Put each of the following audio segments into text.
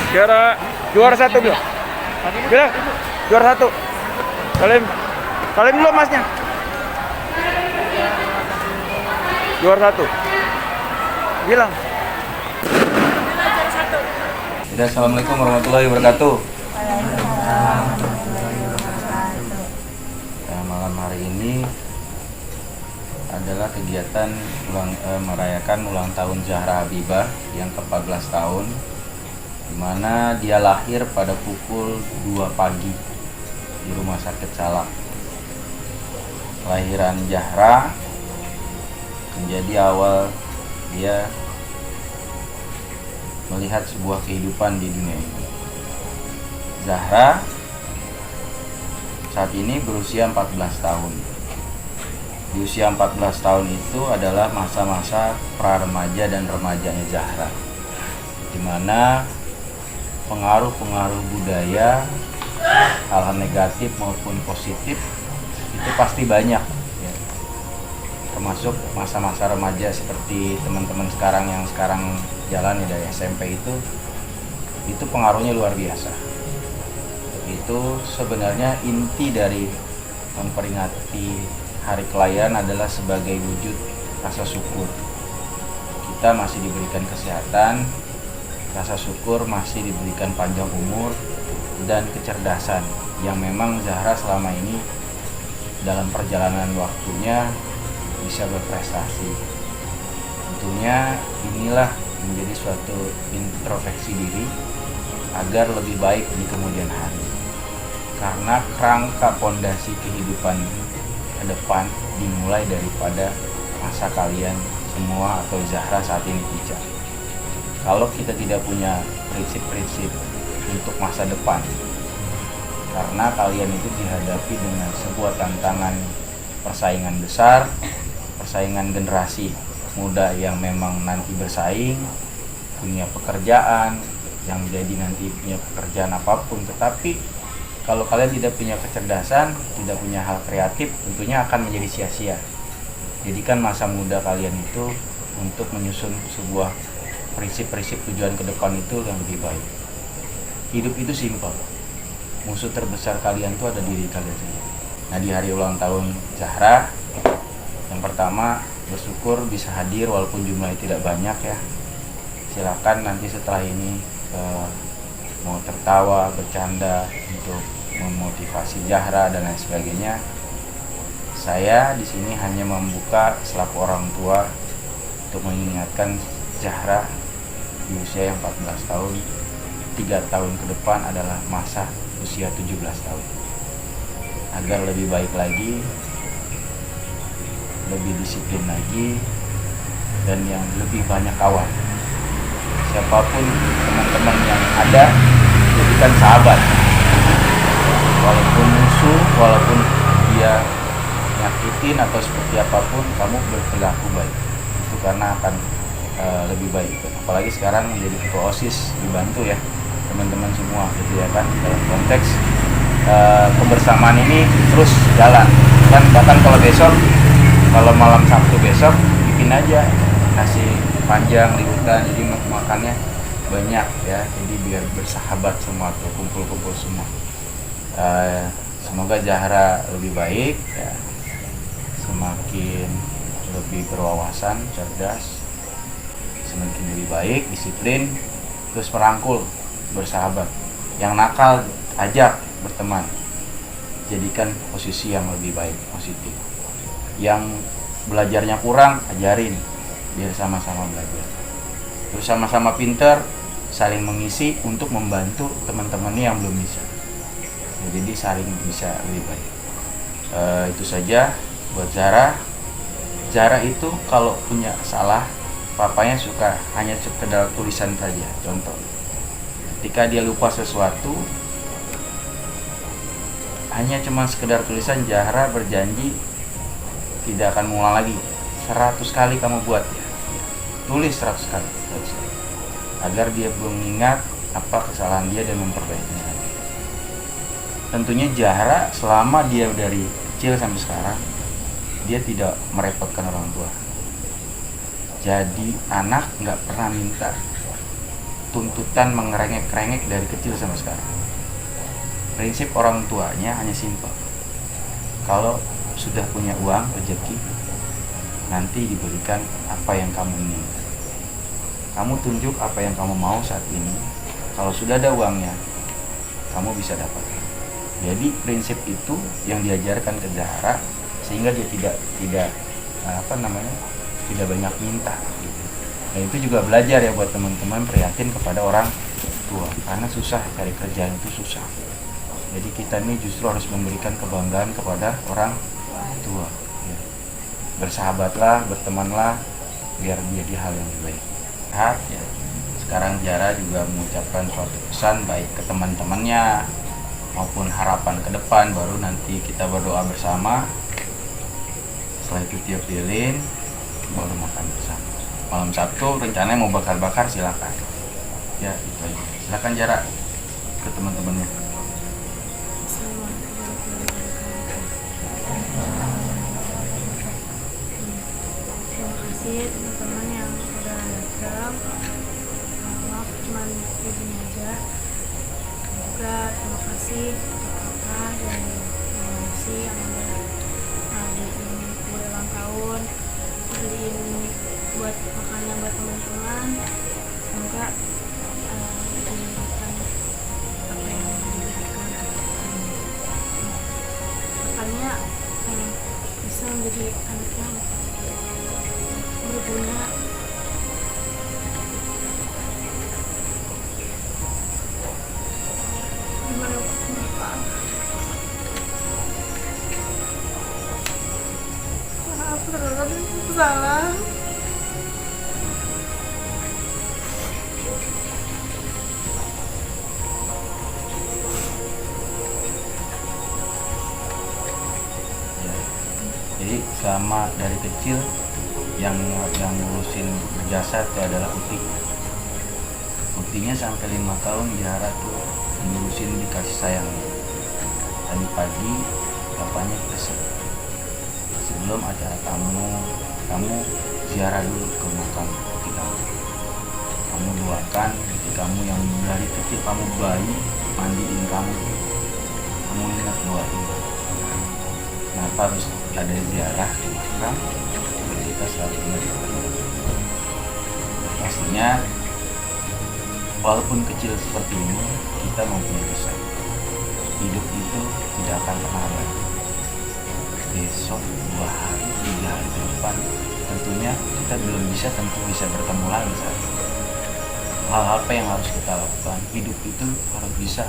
Juara satu belum? Bilang juara satu. Kalian belum masnya? Juara satu. Bilang. Assalamualaikum warahmatullahi wabarakatuh. Malam hari ini adalah kegiatan merayakan ulang tahun Zahra Habibah yang ke-14 tahun, di mana dia lahir pada pukul 2 pagi di Rumah Sakit Salak. Kelahiran Zahra menjadi awal dia melihat sebuah kehidupan di dunia ini. Zahra saat ini berusia 14 tahun. Di usia 14 tahun itu adalah masa-masa pra-remaja dan remajanya Zahra, di mana pengaruh-pengaruh budaya, hal-hal negatif maupun positif itu pasti banyak ya. Termasuk masa-masa remaja seperti teman-teman sekarang yang sekarang jalan dari SMP itu pengaruhnya luar biasa. Itu sebenarnya inti dari memperingati hari kelahiran adalah sebagai wujud rasa syukur. Kita masih diberikan kesehatan, rasa syukur masih diberikan panjang umur dan kecerdasan yang memang Zahra selama ini dalam perjalanan waktunya bisa berprestasi. Tentunya inilah menjadi suatu introspeksi diri agar lebih baik di kemudian hari, karena kerangka pondasi kehidupan ke depan dimulai daripada masa kalian semua atau Zahra saat ini bicara. Kalau kita tidak punya prinsip-prinsip untuk masa depan, karena kalian itu dihadapi dengan sebuah tantangan persaingan besar, persaingan generasi muda yang memang nanti bersaing, punya pekerjaan, yang jadi nanti punya pekerjaan apapun. Tetapi kalau kalian tidak punya kecerdasan, tidak punya hal kreatif, tentunya akan menjadi sia-sia. Jadikan masa muda kalian itu untuk menyusun sebuah prinsip-prinsip tujuan ke depan itu yang lebih baik. Hidup itu simpel. Musuh terbesar kalian itu ada diri kalian sendiri. Nah, di hari ulang tahun Zahra, yang pertama bersyukur bisa hadir walaupun jumlahnya tidak banyak ya. Silakan nanti setelah ini mau tertawa, bercanda untuk memotivasi Zahra dan lain sebagainya. Saya di sini hanya membuka selaku orang tua untuk mengingatkan Zahra di usia yang 14 tahun, 3 tahun ke depan adalah masa usia 17 tahun. Agar lebih baik lagi, lebih disiplin lagi, dan yang lebih banyak kawan. Siapapun teman-teman yang ada, jadikan sahabat. Walaupun musuh, walaupun dia nyakitin atau seperti apapun, kamu berperilaku baik. Itu karena akan lebih baik. Apalagi sekarang menjadi ketua OSIS, dibantu ya teman-teman semua gitu ya kan, dalam konteks kebersamaan ini terus jalan kan. Bahkan kalau malam Sabtu besok bikin aja nasi panjang liputan, jadi makannya banyak ya, jadi biar bersahabat semua tuh, kumpul-kumpul semua. Semoga Zahra lebih baik ya, semakin lebih berwawasan, cerdas, semakin lebih baik, disiplin, terus merangkul, bersahabat. Yang nakal ajak berteman, jadikan posisi yang lebih baik, positif. Yang belajarnya kurang, ajarin biar sama-sama belajar. Terus sama-sama pinter, saling mengisi untuk membantu teman-temannya yang belum bisa. Ya, jadi saling bisa lebih baik. Itu saja buat Zahra. Zahra itu kalau punya salah, papanya suka hanya sekedar tulisan saja. Contoh, ketika dia lupa sesuatu, hanya cuma sekedar tulisan, Zahra berjanji tidak akan mengulang lagi. 100 kali kamu buat ya. Tulis 100 kali. Agar dia belum ingat apa kesalahan dia dan memperbaikinya. Tentunya Zahra selama dia dari kecil sampai sekarang, dia tidak merepotkan orang tua. Jadi anak nggak pernah minta tuntutan mengerengek-rengek dari kecil sampai sekarang. Prinsip orang tuanya hanya simpel. Kalau sudah punya uang, rezeki, nanti diberikan apa yang kamu inginkan. Kamu tunjuk apa yang kamu mau saat ini. Kalau sudah ada uangnya, kamu bisa dapat. Jadi prinsip itu yang diajarkan ke Zahra, sehingga dia tidak tidak banyak minta gitu. Dan itu juga belajar ya buat teman-teman, prihatin kepada orang tua, karena susah cari kerjaan, itu susah. Jadi kita ini justru harus memberikan kebanggaan kepada orang tua ya. Bersahabatlah, bertemanlah, biar menjadi hal yang lebih baik ya. Sekarang Zahra juga mengucapkan suatu pesan baik ke teman-temannya maupun harapan ke depan, baru nanti kita berdoa bersama. Setelah itu tiup lilin, baru makan bersama. Malam Sabtu rencananya mau bakar-bakar, silakan ya, itu aja. Silakan Zahra ke teman-temannya. Terima kasih teman-teman yang udah datang. Maaf cuma begini aja. Juga terima kasih kakak dan Mausi yang udah beliin kue ulang tahun, beliin buat makanan buat teman-teman. Semoga diberikan apa yang diberikan makanya bisa menjadi anak yang berguna. Gimana Bapak? Maaf terus salah. Jadi selama dari kecil yang ngurusin berjasa itu adalah Uti. Utinya sampai 5 tahun Zahra tuh ngurusin, dikasih sayang. Tadi pagi bapaknya pesan, sebelum acara kamu ziarah dulu ke makam Uti kamu. Kamu doakan Uti kamu yang dari kecil kamu bayi, mandiin kamu ingat doain. Kenapa harus ada ziarah ke makam? Kita selalu ingat. Pastinya walaupun kecil seperti ini, kita mempunyai pesan. Hidup itu tidak akan pernah abadi. Besok, 2 hari, 3 hari ke depan, tentunya kita belum tentu bisa bertemu lagi saat itu. Hal apa yang harus kita lakukan? Hidup itu harus bisa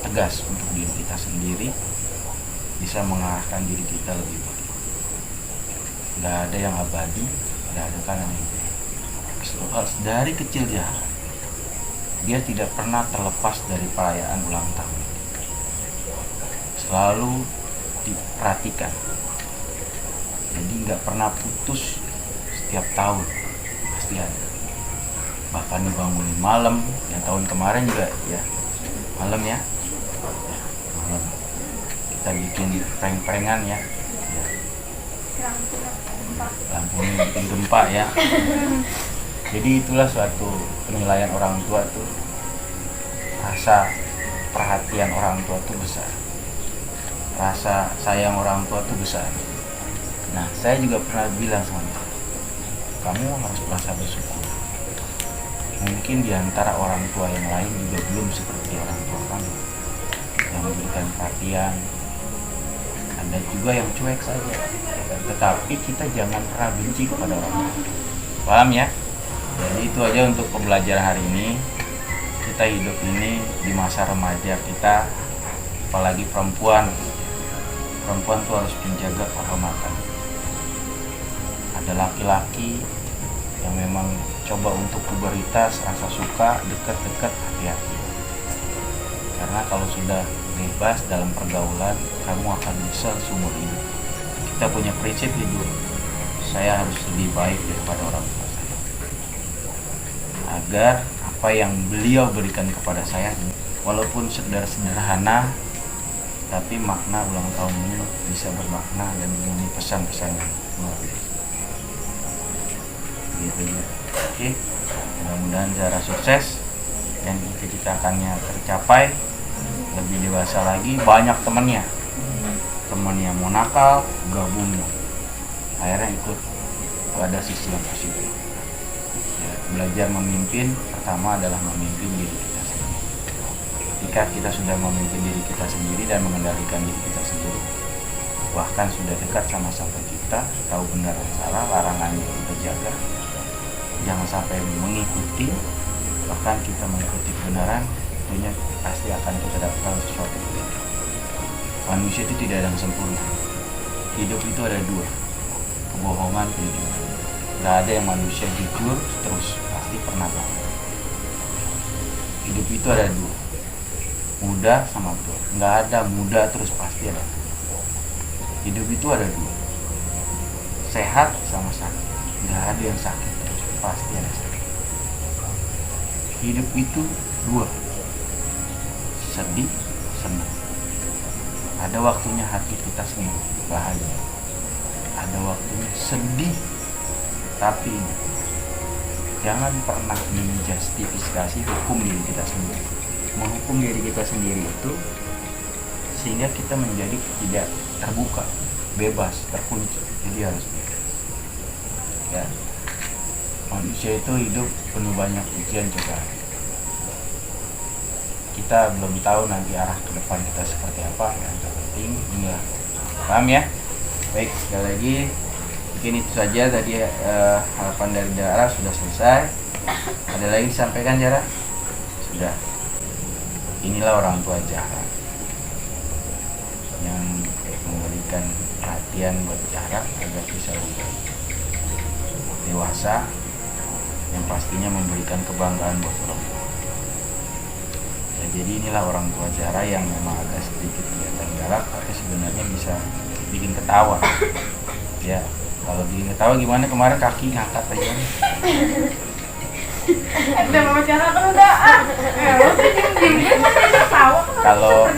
tegas untuk diri kita sendiri, bisa mengarahkan diri kita lebih baik. Gak ada yang abadi, gak ada kanan yang dari kecil dia tidak pernah terlepas dari perayaan ulang tahun. Selalu diperhatikan, jadi gak pernah putus. Setiap tahun pasti ada, bahkan dibangunin malam. Yang tahun kemarin juga ya malam ya, malam kita bikin prank-prankan ya. Lampunya bikin gempa ya. Jadi itulah suatu penilaian orang tua tuh, rasa perhatian orang tua tuh besar, rasa sayang orang tua tuh besar. Nah, saya juga pernah bilang sama kamu harus merasa bersyukur. Mungkin diantara orang tua yang lain juga belum seperti orang tua kamu yang memberikan perhatian. Ada juga yang cuek saja, tetapi kita jangan pernah benci kepada orang tua. Paham ya? Jadi itu aja untuk pembelajaran hari ini. Kita hidup ini di masa remaja kita, apalagi perempuan tuh harus menjaga kehormatan. Ada laki-laki yang memang coba untuk puberitas, rasa suka, dekat-dekat, hati-hati. Karena kalau sudah bebas dalam pergaulan, kamu akan bisa seumur hidup. Kita punya prinsip hidup, saya harus lebih baik daripada orang tua saya, agar apa yang beliau berikan kepada saya, walaupun sederhana, tapi makna ulang tahun ini bisa bermakna dan memiliki pesan-pesan yang luar biasa. Gitu ya. Oke, mudah-mudahan Zahra sukses. dan cita-citakannya tercapai, lebih dewasa lagi, banyak temannya mau nakal, gabung, akhirnya ikut pada sisi yang positif. Ya, belajar memimpin pertama adalah memimpin diri kita sendiri. Ketika kita sudah memimpin diri kita sendiri dan mengendalikan diri kita sendiri, bahkan sudah dekat sama kita, tahu benar dan salah, larangannya kita jaga, jangan sampai mengikuti, bahkan kita mengikuti kebenaran, tentunya pasti akan kita dapatkan sesuatu. Manusia itu tidak ada yang sempurna. Hidup itu ada dua, kebohongan, kejujuran. Gak ada yang manusia jujur terus, pasti pernah bohong. Hidup itu ada dua, muda sama tua. Gak ada muda terus, pasti ada tua. Hidup itu ada dua, sehat sama sakit. Gak ada yang sakit terus, pasti ada sakit. Hidup itu dua, sedih, senang. Ada waktunya hati kita senang, bahagia. Ada waktunya sedih. Tapi jangan pernah menjustifikasi hukum diri kita sendiri. Menghukum diri kita sendiri itu sehingga kita menjadi tidak terbuka, bebas, terkunci. Jadi harus bebas. Ya. Manusia itu hidup penuh banyak ujian cobaan. Kita belum tahu nanti arah ke depan kita seperti apa. Yang terpenting inilah. Paham ya? Baik, sekali lagi mungkin itu saja tadi harapan dari Dara sudah selesai. Ada lagi disampaikan Dara? Sudah. Inilah orang tua Zahra yang memberikan perhatian buat Zahra agar bisa lebih dewasa, yang pastinya memberikan kebanggaan buat orang tua. Ya, jadi inilah orang tua Zahra yang memang agak sedikit kelihatan galak, tapi sebenarnya bisa bikin ketawa. Ya, kalau bikin ketawa gimana kemarin kaki ngangkat aja.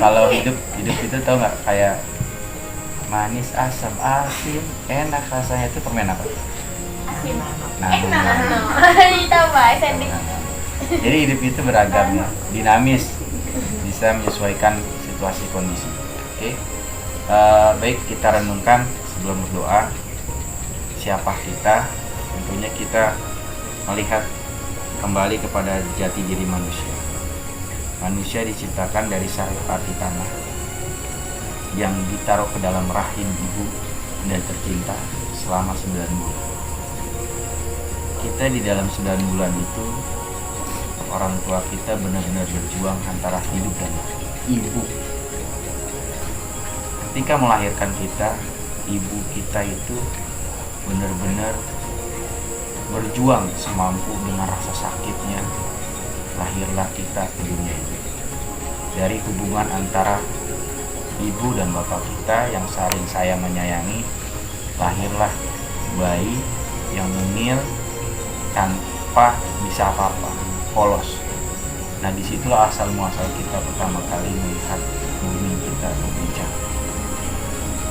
Kalau hidup itu tau nggak, kayak manis asam asin enak rasanya, itu permen apa? Jadi hidup itu beragam ya, dinamis, bisa menyesuaikan situasi kondisi. Oke. Baik, kita renungkan sebelum berdoa. Siapa kita? Tentunya kita melihat kembali kepada jati diri manusia. Manusia diciptakan dari sari pati tanah yang ditaruh ke dalam rahim ibu dan tercinta selama 9 bulan. Kita di dalam 9 bulan itu, orang tua kita benar-benar berjuang antara hidup dan mati. Ibu ketika melahirkan kita, ibu kita itu benar-benar berjuang semampu dengan rasa sakitnya. Lahirlah kita ke dunia ini. Dari hubungan antara ibu dan bapak kita yang saling sayang menyayangi, lahirlah bayi yang mungil tanpa bisa apa-apa, polos. Nah, disitulah asal muasal kita pertama kali melihat bumi kita berbincang.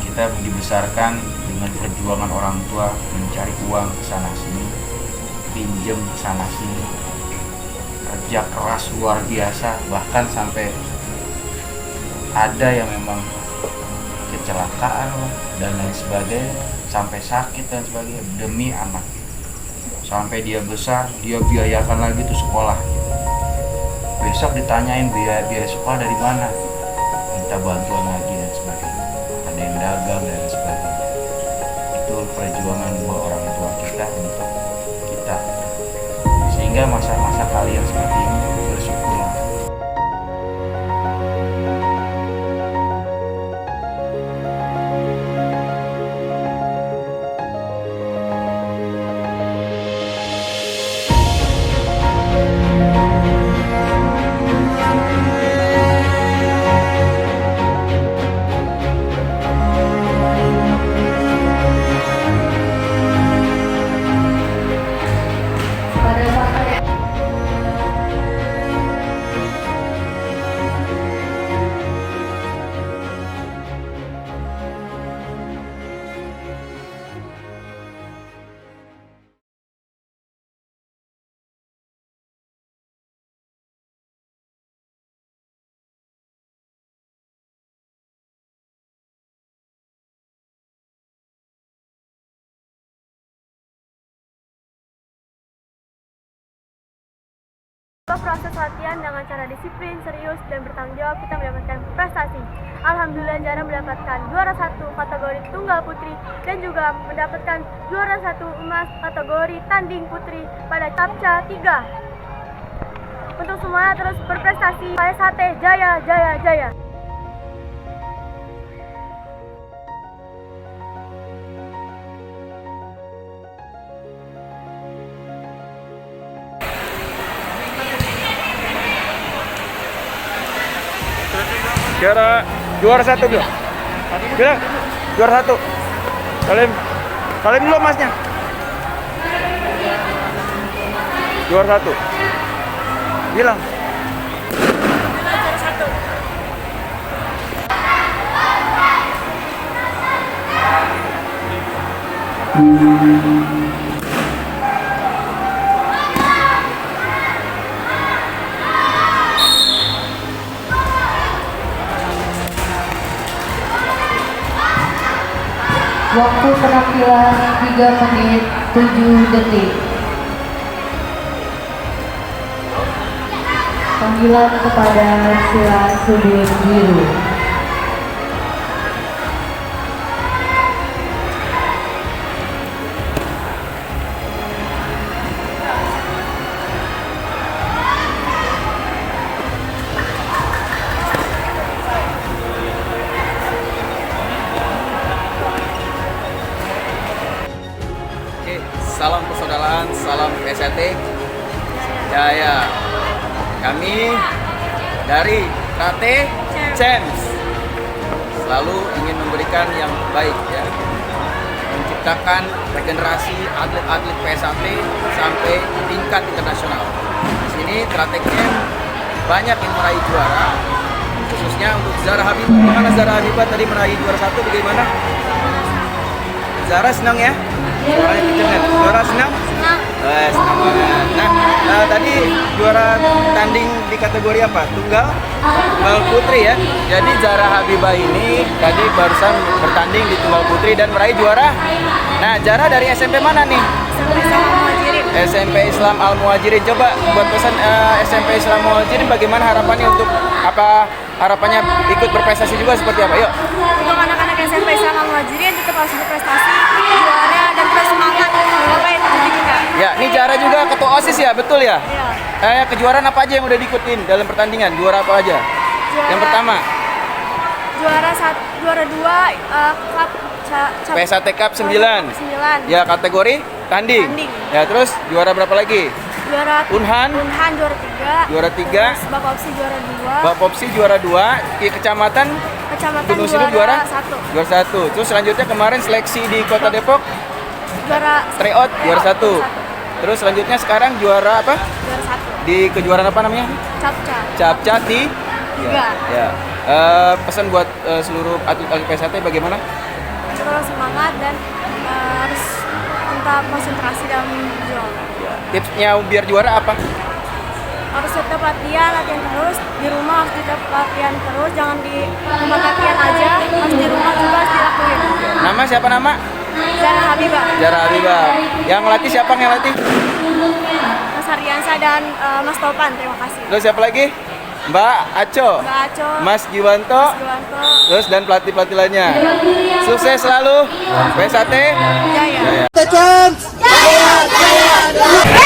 Kita dibesarkan dengan perjuangan orang tua mencari uang kesana sini, pinjem kesana sini, kerja keras luar biasa, bahkan sampai ada yang memang kecelakaan dan lain sebagainya, sampai sakit dan sebagainya demi anak. Sampai dia besar, dia biayakan lagi tuh sekolah. Besok ditanyain biaya sekolah dari mana, minta bantuan lagi dan sebagainya. Ada yang dagang dan sebagainya. Itu perjuangan dua orang tua kita untuk kita. Sehingga masa-masa kalian seperti ini bersyukurlah. Proses latihan dengan cara disiplin, serius, dan bertanggung jawab kita mendapatkan prestasi. Alhamdulillah Zara mendapatkan juara 1 kategori tunggal putri dan juga mendapatkan juara 1 emas kategori tanding putri pada Capca 3. Untuk semuanya terus berprestasi. Sate Jaya Jaya Jaya. Juara 1 bilang. Bilang juara 1. Salim dulu emasnya. Juara 1. Bilang. Juara 1. Waktu penampilan 3 menit 7 detik. Panggilan kepada sila sudut biru. Salam persaudaraan, salam PSAT Jaya. Kami dari Karate Champs selalu ingin memberikan yang baik ya, menciptakan regenerasi atlet-atlet PSAT sampai tingkat internasional. Di sini Karate Champs banyak yang meraih juara, khususnya untuk Zara Habibah. Bagaimana Zara Habibah tadi meraih juara 1 bagaimana? Zara senang ya? Suaranya kenceng ya? Juara senang? Senang banget. Nah, tadi juara tanding di kategori apa? Tunggal putri ya. Jadi Zara Habibah ini tadi barusan bertanding di tunggal putri dan meraih juara. Nah, Zara dari SMP mana nih? SMP Islam Al Muhajirin. Coba buat pesan SMP Islam Al Muhajirin, bagaimana harapannya untuk harapannya ikut berprestasi juga seperti apa? Yuk. Untuk anak-anak SMP Islam Al Muhajirin tetap harus berprestasi, juara dan terus semangat menggapai tujuan kita. Ya, ini Zara juga ketua OSIS ya, betul ya? Iya. Kejuaraan apa aja yang udah diikutin dalam pertandingan? Juara apa aja? Yang pertama? Juara 2 Cup PSAT Cup 9. 9. Ya, kategori tanding. Ya, terus juara berapa lagi? Juara Unhan juara 3. juara 3. Terus Bapopsi juara 2. Bapopsi juara 2. Di kecamatan Gunung Sindur juara 1. Juara 1. Terus selanjutnya kemarin seleksi di Kota Depok Juara tryout juara 1. Terus selanjutnya sekarang juara apa? Juara 1. Di kejuaraan apa namanya? Capca di 3. Ya. Pesan buat seluruh atlet PSAT bagaimana? Terus semangat dan harus tetap konsentrasi dalam berjuang. Tipsnya biar juara apa? Harus tetap latihan terus, di rumah harus tetap latihan terus, jangan di tempat latihan aja, harus di rumah juga harus dilakuin. Nama siapa nama? Zara Habibah. Zara Habibah. Yang latih siapa yang latih? Mas Haryansa dan Mas Topan, terima kasih. Terus siapa lagi? Mbak Aco. Mbak Aco, Mas Giwanto. Terus dan pelatih-pelatih lainnya. Sukses selalu. PSAT Jaya. Jaya. Jaya, jaya, jaya.